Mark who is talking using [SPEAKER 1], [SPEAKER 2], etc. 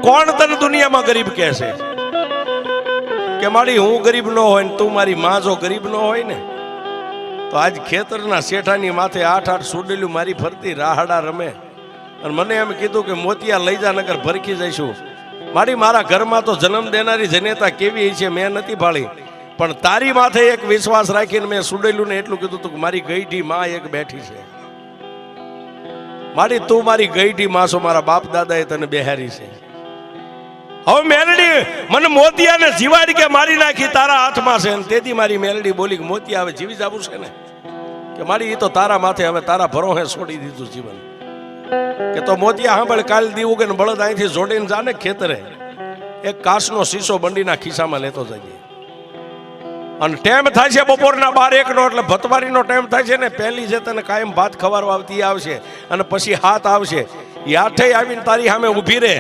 [SPEAKER 1] કોણ તને દુનિયામાં ગરીબ કહે છે કે મારી હું ગરીબ ન હોય ને તું મારી માં જો ગરીબ ન હોય ને તો આજ ખેતરના શેઠાની માથે 8-8 સુડેલું મારી ફરતી રાહડા રમે અને મને એમ કીધું કે મોતિયા લઈ જા નગર ભરખી જઈશું. મારા ઘરમાં તો જન્મ દેનારી જનેતા કેવી છે મેં નથી ભાળી, પણ તારી માથે એક વિશ્વાસ રાખીને મેં સુડેલું ને એટલું કીધું તું કે મારી ગઈઢી માં એક બેઠી છે. તું મારી ગઈઢી માં છો, મારા બાપ દાદાએ તને બેહારી છે. હવે મેલડી મને મોતિયાને જીવાડી કે મારી નાખી તારા હાથમાં છે. તેથી મારી મેલડી બોલી કે મોતિયા હવે જીવી જવું છે ને કે મારી એ તો તારા માથે હવે તારા ભરોહે છોડી દીધું જીવન. કે તો મોતિયા સાંભળ, કાલ દીવું કે બળદ અહીંથી જોડીને જાને ખેતરે એક કાચનો શીશો બંડીના ખિસ્સામાં લેતો જઈએ. અને ટાઈમ થાય છે બપોરના 12-1 નો, એટલે ભતવારીનો ટાઈમ થાય છે ને. પહેલી જે તને કાયમ ભાત ખવારવા આવતી આવશે અને પછી હાથ આવશે. એ આઠે આવીને તારી સામે ઊભી રહે